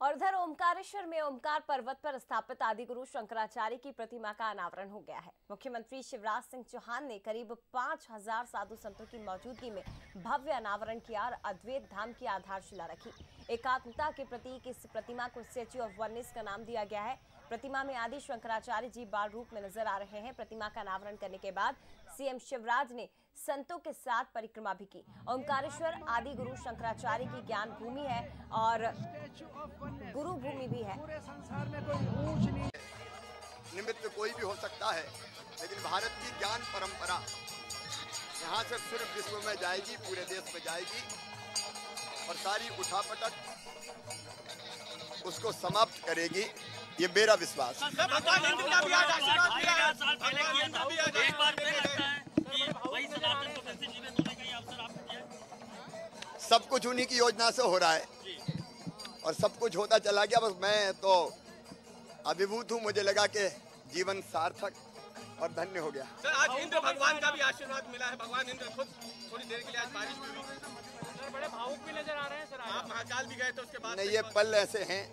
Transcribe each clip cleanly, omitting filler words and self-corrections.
और इधर ओमकारेश्वर में ओमकार पर्वत पर स्थापित आदिगुरु शंकराचार्य की प्रतिमा का अनावरण हो गया है। मुख्यमंत्री शिवराज सिंह चौहान ने करीब 5000 साधु संतों की मौजूदगी में भव्य अनावरण किया और अद्वैत धाम की आधारशिला रखी। एकात्मता के प्रतीक इस प्रतिमा को स्टैच्यू ऑफ वननेस का नाम दिया गया है। प्रतिमा में आदि शंकराचार्य जी बाल रूप में नजर आ रहे हैं। प्रतिमा का अनावरण करने के बाद सीएम शिवराज ने संतों के साथ परिक्रमा भी की। ओमकारेश्वर आदि गुरु शंकराचार्य की ज्ञान भूमि है और गुरु भूमि भी है। निमित्त कोई भी हो सकता है, लेकिन भारत की ज्ञान परंपरा यहाँ से सिर्फ विश्व में जाएगी, पूरे देश में जाएगी और सारी उठापटक उसको समाप्त करेगी, ये मेरा विश्वास। सब कुछ उन्हीं की योजना से हो रहा है और सब कुछ होता चला गया। बस मैं तो अभिभूत हूँ, मुझे लगा कि जीवन सार्थक और धन्य हो गया। सर, आज इंद्र भगवान का भी आशीर्वाद मिला है। भगवान इंद्र खुद थोड़ी देर के लिए आज बारिश भी हुई। सर, बड़े भावुक भी नजर आ रहे हैं। सर, आप महाकाल भी गए थे, उसके बाद नहीं, ये पल ऐसे हैं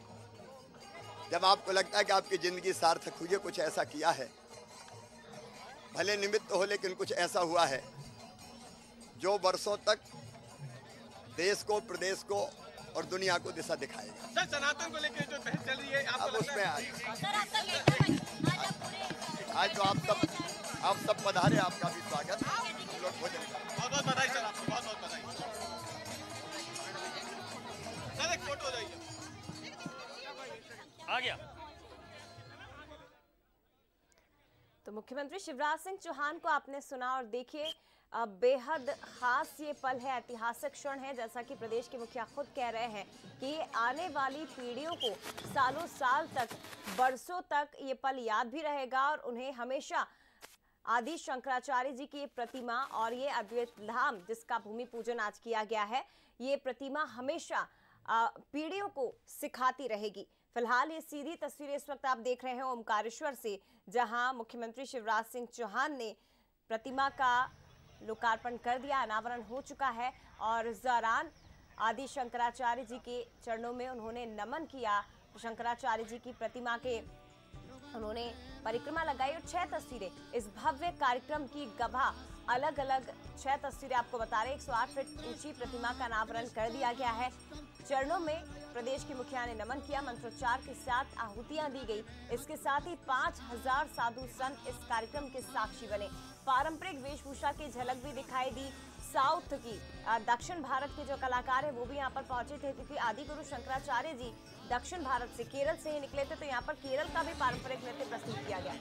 जब आपको लगता है कि आपकी जिंदगी सार्थक हुई है, कुछ ऐसा किया है, भले निमित्त हो लेकिन कुछ ऐसा हुआ है जो वर्षों तक देश को, प्रदेश को और दुनिया को दिशा दिखाएगा। सर, सनातन को लेकर जो बहस चल रही है, अब उसमें आज तो आप सब पधारे, आपका भी स्वागत। लोग भोजन बहुत बहुत बधाई सर, आपको बहुत बहुत बधाई। सर, एक फोटो हो जाइए। आ गया। तो मुख्यमंत्री शिवराज सिंह चौहान को आपने सुना और देखिए बेहद खास ये पल है, ऐतिहासिक क्षण है। जैसा कि प्रदेश के मुखिया खुद कह रहे हैं कि आने वाली पीढ़ियों को सालों साल तक, बरसों तक ये पल याद भी रहेगा और उन्हें हमेशा आदि शंकराचार्य जी की प्रतिमा और ये अद्वैत धाम जिसका भूमि पूजन आज किया गया है, ये प्रतिमा हमेशा पीढ़ियों को सिखाती रहेगी। फिलहाल ये सीधी तस्वीरें इस वक्त आप देख रहे हैं ओमकारेश्वर से, जहां मुख्यमंत्री शिवराज सिंह चौहान ने प्रतिमा का लोकार्पण कर दिया, अनावरण हो चुका है और इस दौरान आदि शंकराचार्य जी के चरणों में उन्होंने नमन किया। शंकराचार्य जी की प्रतिमा के उन्होंने परिक्रमा लगाई और 6 तस्वीरें इस भव्य कार्यक्रम की गवाह, अलग अलग 6 तस्वीरें आपको बता रहे। 108 फीट ऊंची प्रतिमा का अनावरण कर दिया गया है। चरणों में प्रदेश के मुखिया ने नमन किया, मंत्रोच्चार के साथ आहुतियां दी गई। इसके साथ ही 5000 साधु संत इस कार्यक्रम के साक्षी बने। पारंपरिक वेशभूषा की झलक भी दिखाई दी। साउथ की, दक्षिण भारत के जो कलाकार हैं वो भी यहाँ पर पहुंचे थे, क्योंकि आदि गुरु शंकराचार्य जी दक्षिण भारत से, केरल से ही निकले थे, तो यहाँ पर केरल का भी पारंपरिक नृत्य प्रस्तुत किया गया।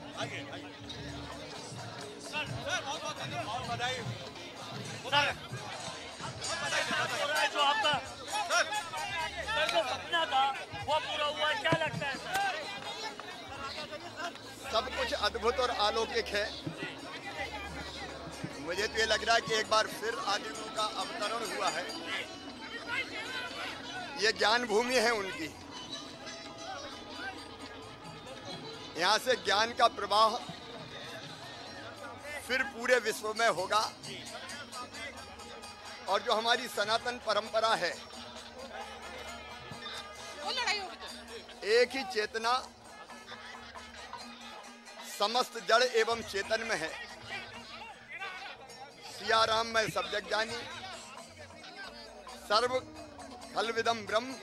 जो आपका जो सपना था वो पूरा हुआ, क्या लगता है सर? सब कुछ अद्भुत और अलौकिक है। मुझे तो ये लग रहा है कि एक बार फिर आदिगुरु का अवतरण हुआ है। ये ज्ञान भूमि है उनकी। यहाँ से ज्ञान का प्रवाह फिर पूरे विश्व में होगा और जो हमारी सनातन परंपरा है, एक ही चेतना समस्त जड़ एवं चेतन में है। सिया राम में सब जग जानी, सर्व खलविदम ब्रह्म,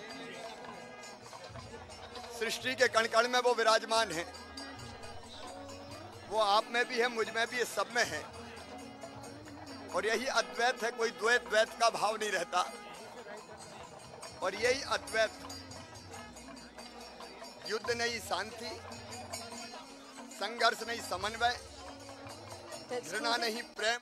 सृष्टि के कण कण में वो विराजमान है। वो आप में भी है, मुझ में भी है, सब में है और यही अद्वैत है। कोई द्वैत द्वैत का भाव नहीं रहता और यही अद्वैत, युद्ध नहीं शांति, संघर्ष नहीं समन्वय, घृणा नहीं प्रेम।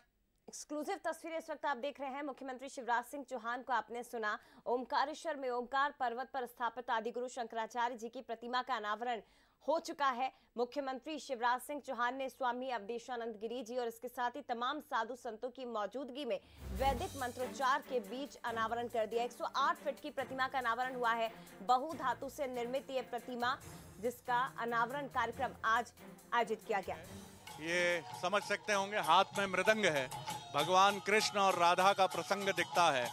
एक्सक्लूसिव तस्वीरें इस वक्त आप देख रहे हैं। मुख्यमंत्री शिवराज सिंह चौहान को आपने सुना। ओमकारेश्वर में ओमकार पर्वत पर स्थापित आदिगुरु शंकराचार्य जी की प्रतिमा का अनावरण हो चुका है। मुख्यमंत्री शिवराज सिंह चौहान ने स्वामी अवधेशानंद गिरी जी और इसके साथ ही तमाम साधु संतों की मौजूदगी में वैदिक मंत्रोच्चार के बीच अनावरण कर दिया। 108 फीट की प्रतिमा का अनावरण हुआ है। बहुधातु से निर्मित ये प्रतिमा, जिसका अनावरण कार्यक्रम आज आयोजित किया गया। ये समझ सकते होंगे, हाथ में मृदंग है, भगवान कृष्ण और राधा का प्रसंग दिखता है।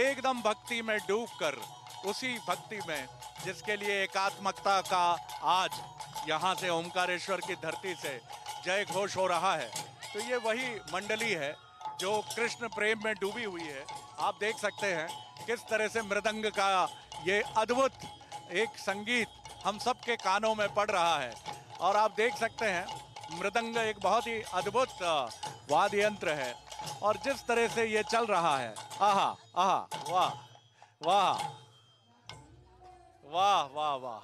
एकदम भक्ति में डूबकर उसी भक्ति में जिसके लिए एकात्मकता का आज यहाँ से ओमकारेश्वर की धरती से जय घोष हो रहा है। तो ये वही मंडली है जो कृष्ण प्रेम में डूबी हुई है। आप देख सकते हैं किस तरह से मृदंग का ये अद्भुत एक संगीत हम सबके कानों में पड़ रहा है। और आप देख सकते हैं मृदंग एक बहुत ही अद्भुत वाद्य यंत्र है और जिस तरह से ये चल रहा है, आहा आहा, वाह वाह वाह वाह वाह।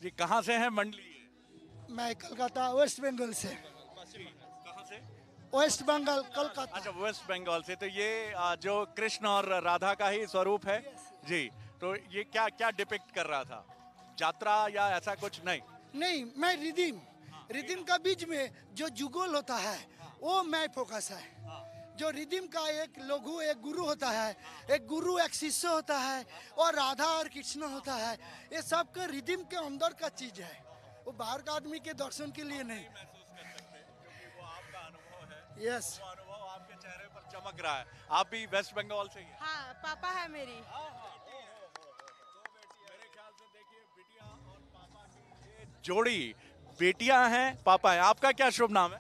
जी कहाँ से है मंडली? मैं कलकत्ता वेस्ट बंगाल से। कहाँ से? वेस्ट बंगाल कलकत्ता। अच्छा, वेस्ट बंगाल से। तो ये जो कृष्ण और राधा का ही स्वरूप है जी। तो ये क्या क्या डिपिक्ट कर रहा था? यात्रा या ऐसा कुछ? नहीं, मैं रिदिम का बीच में जो जुगल होता है वो मैं फोकस है। जो रिदिम का एक लघु एक गुरु होता है, एक गुरु एक शिष्य होता है और राधा और कृष्ण होता है। ये सब का रिदिम के अंदर का चीज है, वो बाहर का आदमी के दर्शन के लिए नहीं। वो आपका अनुभव है। यस, वो अनुभव आपके चेहरे पर चमक रहा है। आप भी वेस्ट बंगाल से ही हैं? हाँ, पापा है मेरी। मेरे ख्याल से देखिए बिटिया और पापा की ये जोड़ी, बेटियां हैं, पापा है। आपका क्या शुभ नाम है?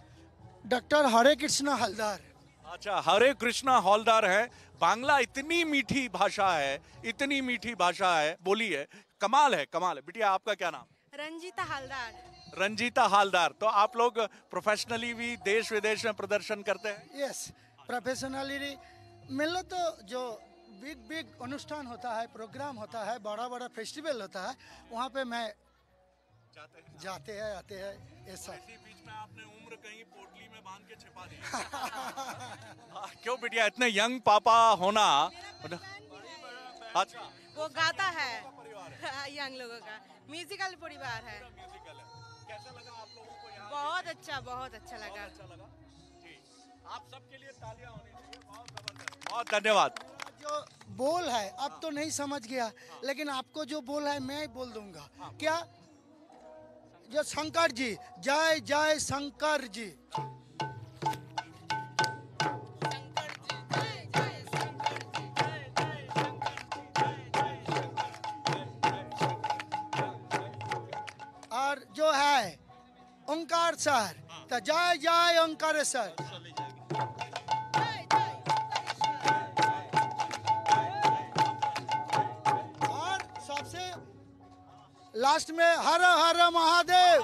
डॉक्टर हरे कृष्ण हलदार। अच्छा, हरे कृष्णा हौलदार है। बांग्ला इतनी मीठी भाषा है, इतनी मीठी भाषा है, बोली है, कमाल है, कमाल है। बिटिया आपका क्या नाम? रंजीता हलदार। रंजीता हालदार। तो आप लोग प्रोफेशनली भी देश विदेश में प्रदर्शन करते हैं? यस, प्रोफेशनली मिलो तो जो बिग अनुष्ठान होता है, प्रोग्राम होता है, बड़ा बड़ा फेस्टिवल होता है, वहाँ पे मैं जाते हैं आते हैं ऐसा। इसी बीच में आपने उम्र कहीं पोटली में बांध के छिपा दी। क्यों बिटिया, इतने यंग पापा होना? अच्छा, वो गाता है यंग लोगों का म्यूजिकल परिवार है। म्यूजिकल है। कैसा लगा आप लोगों को यहाँ? बहुत अच्छा लगा। बहुत अच्छा लगा जी। आप सबके लिए तालियां होनी चाहिए। बहुत जबरदस्त, बहुत धन्यवाद। जो बोल है अब तो नहीं समझ गया, लेकिन आपको जो बोल है मैं बोल दूंगा। क्या? जो शंकर जी, जय जय शंकर जी। और जो है ओंकार सर, तो जय जय ओंकारेश्वर। और सबसे लास्ट में हर हर महादेव।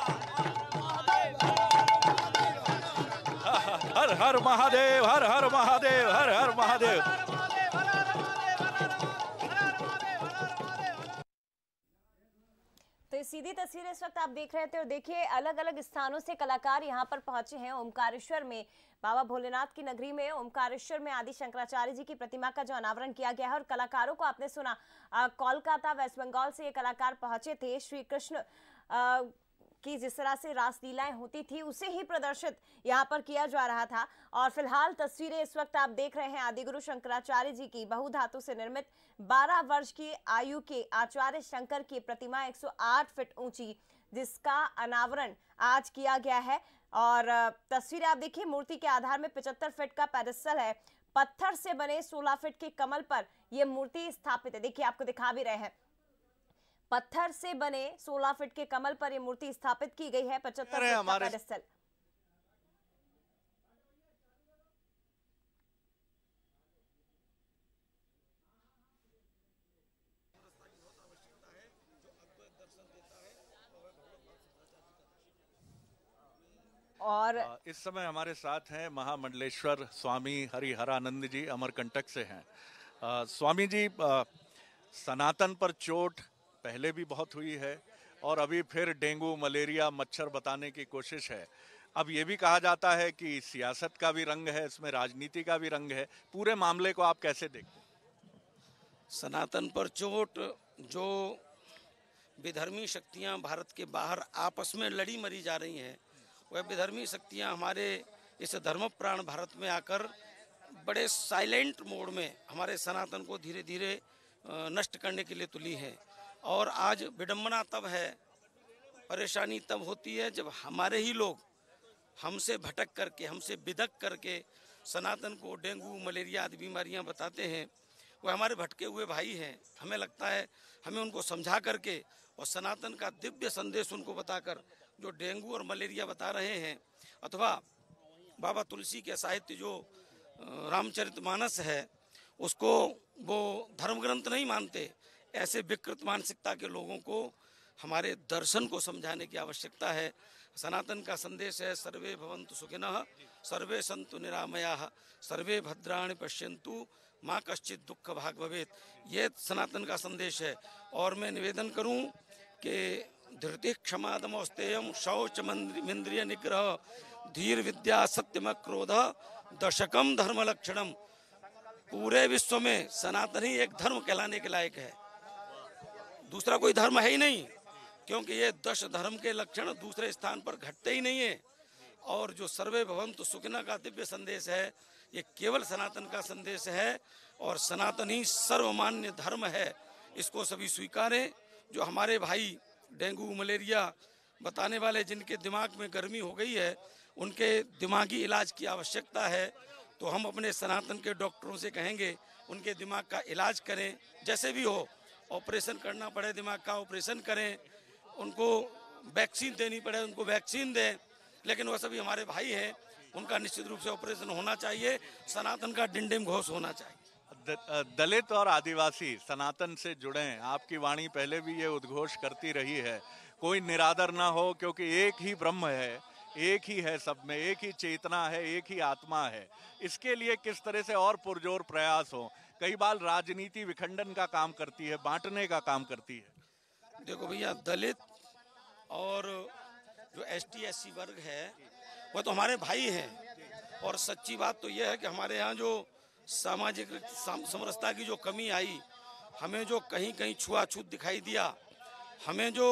हर हर महादेव, हर हर महादेव, हर हर महादेव। तो ये सीधी तस्वीर इस वक्त आप देख रहे थे और देखिए अलग अलग स्थानों से कलाकार यहाँ पर पहुंचे हैं ओमकारेश्वर में। बाबा भोलेनाथ की नगरी में ओमकारेश्वर में आदि शंकराचार्य जी की प्रतिमा का जो अनावरण किया गया है और कलाकारों को आपने सुना, कोलकाता वेस्ट बंगाल से ये कलाकार पहुंचे थे। श्री कृष्ण की जिस तरह से रासलीलाएं होती थी उसे ही प्रदर्शित यहाँ पर किया जा रहा था। और फिलहाल तस्वीरें इस वक्त आप देख रहे हैं आदिगुरु शंकराचार्य जी की बहुधातु से निर्मित 12 वर्ष की आयु के आचार्य शंकर की प्रतिमा 108 फीट ऊंची, जिसका अनावरण आज किया गया है। और तस्वीरें आप देखिए, मूर्ति के आधार में 75 फीट का पेडस्टल है। पत्थर से बने 16 फीट के कमल पर यह मूर्ति स्थापित है। देखिए आपको दिखा भी रहे हैं, पत्थर से बने 16 फीट के कमल पर यह मूर्ति स्थापित की गई है। 75 फीट का पेडस्टल। और इस समय हमारे साथ हैं महामंडलेश्वर स्वामी हरिहरानंद जी, अमरकंटक से हैं। स्वामी जी, सनातन पर चोट, पहले भी बहुत हुई है और अभी फिर डेंगू मलेरिया मच्छर बताने की कोशिश है। अब ये भी कहा जाता है कि सियासत का भी रंग है, इसमें राजनीति का भी रंग है। पूरे मामले को आप कैसे देखते हैं? सनातन पर चोट, जो विधर्मी शक्तियां भारत के बाहर आपस में लड़ी मरी जा रही हैं, वह विधर्मी शक्तियां हमारे इस धर्म प्राण भारत में आकर बड़े साइलेंट मोड में हमारे सनातन को धीरे धीरे नष्ट करने के लिए तुली है। और आज विडंबना तब है, परेशानी तब होती है जब हमारे ही लोग हमसे भटक करके, हमसे बिदक करके सनातन को डेंगू मलेरिया आदि बीमारियां बताते हैं। वो हमारे भटके हुए भाई हैं। हमें लगता है हमें उनको समझा करके और सनातन का दिव्य संदेश उनको बताकर, जो डेंगू और मलेरिया बता रहे हैं, अथवा बाबा तुलसी के साहित्य जो रामचरितमानस है, उसको वो धर्म ग्रंथ नहीं मानते। ऐसे विकृत मानसिकता के लोगों को हमारे दर्शन को समझाने की आवश्यकता है। सनातन का संदेश है, सर्वे भवन्तु सुखिनः, सर्वे सन्तु निरामयाः, सर्वे भद्राणि पश्यन्तु, माँ कश्चित दुख भाग भवेत। ये सनातन का संदेश है। और मैं निवेदन करूं कि धृति क्षमा दमोस्तेयम शौच इंद्रिय निग्रह धीर विद्या सत्यम क्रोध दशकम धर्म लक्षणम। पूरे विश्व में सनातन ही एक धर्म कहलाने के लायक है, दूसरा कोई धर्म है ही नहीं, क्योंकि ये 10 धर्म के लक्षण दूसरे स्थान पर घटते ही नहीं है। और जो सर्वे भवन्तु सुखिनः का दिव्य संदेश है, ये केवल सनातन का संदेश है और सनातन ही सर्वमान्य धर्म है। इसको सभी स्वीकारें। जो हमारे भाई डेंगू मलेरिया बताने वाले, जिनके दिमाग में गर्मी हो गई है, उनके दिमागी इलाज की आवश्यकता है। तो हम अपने सनातन के डॉक्टरों से कहेंगे उनके दिमाग का इलाज करें, जैसे भी हो। ऑपरेशन करना पड़े दिमाग का ऑपरेशन करें, उनको वैक्सीन देनी पड़े उनको वैक्सीन दें, लेकिन वह सभी हमारे भाई हैं, उनका निश्चित रूप से ऑपरेशन होना चाहिए। सनातन का डिंडिम घोष होना चाहिए। दलित और आदिवासी सनातन से जुड़े हैं। आपकी वाणी पहले भी ये उद्घोष करती रही है, कोई निरादर ना हो, क्योंकि एक ही ब्रह्म है, एक ही है, सब में एक ही चेतना है, एक ही आत्मा है। इसके लिए किस तरह से और पुरजोर प्रयास हो। कई बार राजनीति विखंडन का काम करती है, बांटने का काम करती है। देखो भैया, दलित और जो ST SC वर्ग है वह तो हमारे भाई हैं। और सच्ची बात तो यह है कि हमारे यहाँ जो सामाजिक समरसता की जो कमी आई, हमें जो कहीं कहीं छुआछूत दिखाई दिया, हमें जो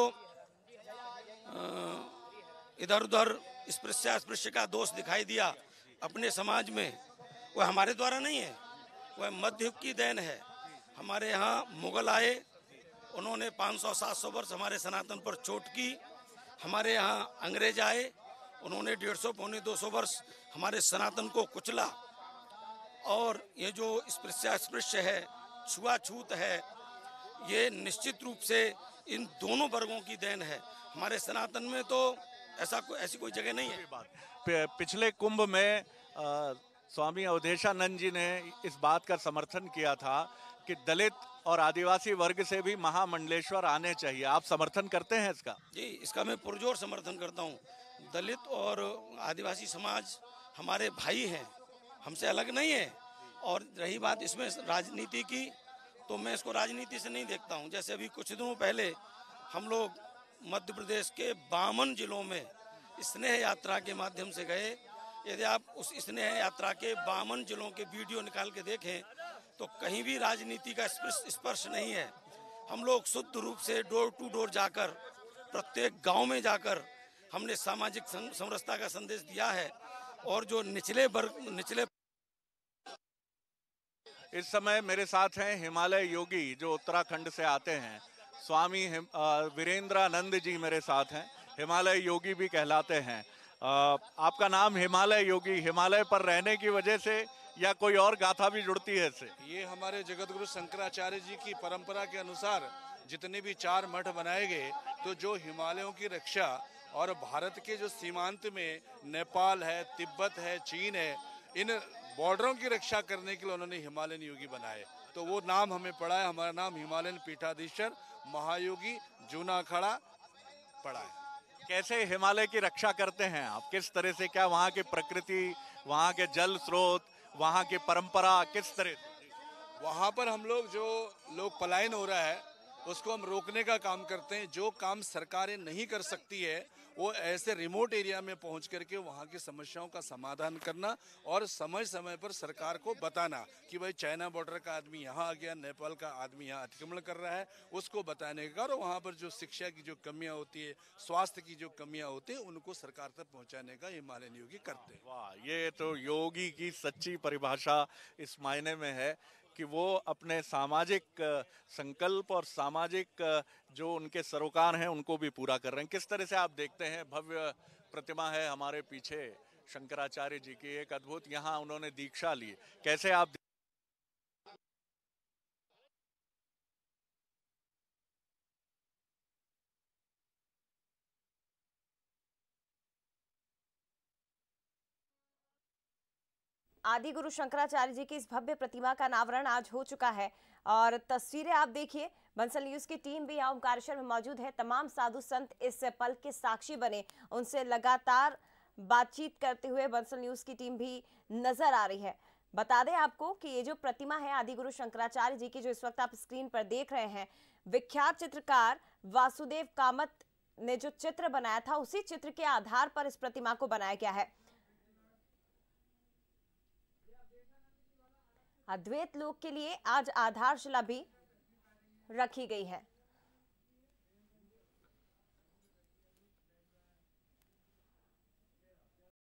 इधर उधर स्पृश्य का दोष दिखाई दिया अपने समाज में, वह हमारे द्वारा नहीं है, वह मध्य युग की देन है। हमारे यहाँ मुगल आए, उन्होंने 500-700 वर्ष हमारे सनातन पर चोट की। हमारे यहाँ अंग्रेज आए, उन्होंने 150-200 वर्ष हमारे सनातन को कुचला। और ये जो स्पृश्य है, छुआछूत है, ये निश्चित रूप से इन दोनों वर्गों की देन है। हमारे सनातन में तो ऐसी कोई जगह नहीं है। पिछले कुंभ में स्वामी अवधेशानंद जी ने इस बात का समर्थन किया था कि दलित और आदिवासी वर्ग से भी महामंडलेश्वर आने चाहिए। आप समर्थन करते हैं इसका? जी, इसका मैं पुरजोर समर्थन करता हूँ। दलित और आदिवासी समाज हमारे भाई हैं, हमसे अलग नहीं है। और रही बात इसमें राजनीति की, तो मैं इसको राजनीति से नहीं देखता हूँ। जैसे अभी कुछ दिनों पहले हम लोग मध्य प्रदेश के 52 जिलों में स्नेह यात्रा के माध्यम से गए। यदि आप उस स्नेह यात्रा के 52 जिलों के वीडियो निकाल के देखें तो कहीं भी राजनीति का स्पर्श नहीं है। हम लोग शुद्ध रूप से डोर टू डोर जाकर, प्रत्येक गांव में जाकर हमने सामाजिक समरसता का संदेश दिया है। और जो निचले इस समय मेरे साथ हैं हिमालय योगी जो उत्तराखंड से आते हैं, स्वामी वीरेंद्रानंद जी मेरे साथ हैं। हिमालय योगी भी कहलाते हैं। आपका नाम हिमालय योगी हिमालय पर रहने की वजह से या कोई और गाथा भी जुड़ती है इससे? ये हमारे जगतगुरु शंकराचार्य जी की परंपरा के अनुसार जितने भी 4 मठ बनाए गए, तो जो हिमालयों की रक्षा और भारत के जो सीमांत में नेपाल है, तिब्बत है, चीन है, इन बॉर्डरों की रक्षा करने के लिए उन्होंने हिमालयन योगी बनाए। तो वो नाम हमें पड़ा है। हमारा नाम हिमालयन पीठाधीश्वर महायोगी जूना अखाड़ा पड़ा है। कैसे हिमालय की रक्षा करते हैं आप? किस तरह से? क्या वहाँ की प्रकृति, वहाँ के जल स्रोत, वहाँ की परंपरा किस तरह? वहाँ पर हम लोग जो लोग पलायन हो रहा है, उसको हम रोकने का काम करते हैं। जो काम सरकारें नहीं कर सकती है वो ऐसे रिमोट एरिया में पहुंच करके वहां की समस्याओं का समाधान करना और समय समय पर सरकार को बताना कि भाई चाइना बॉर्डर का आदमी यहाँ आ गया, नेपाल का आदमी यहाँ अतिक्रमण कर रहा है, उसको बताने का, और वहाँ पर जो शिक्षा की जो कमियां होती है, स्वास्थ्य की जो कमियां होती है, उनको सरकार तक पहुँचाने का हिमालयन योगी करते हैं। वाह, ये तो योगी की सच्ची परिभाषा इस मायने में है कि वो अपने सामाजिक संकल्प और सामाजिक जो उनके सरोकार हैं उनको भी पूरा कर रहे हैं। किस तरह से आप देखते हैं, भव्य प्रतिमा है हमारे पीछे शंकराचार्य जी की, एक अद्भुत, यहाँ उन्होंने दीक्षा ली, कैसे आप आदि गुरु शंकराचार्य जी की इस भव्य प्रतिमा का अनावरण आज हो चुका है और तस्वीरें आप देखिए। बंसल न्यूज की टीम भी यहाँ ओमकारेश्वर में मौजूद है। तमाम साधु संत इस पल के साक्षी बने, उनसे लगातार बातचीत करते हुए बंसल न्यूज की टीम भी नजर आ रही है। बता दें आपको कि ये जो प्रतिमा है आदि गुरु शंकराचार्य जी की, जो इस वक्त आप स्क्रीन पर देख रहे हैं, विख्यात चित्रकार वासुदेव कामत ने जो चित्र बनाया था उसी चित्र के आधार पर इस प्रतिमा को बनाया गया है। अद्वैत लोक के लिए आज आधारशिला भी रखी गई है।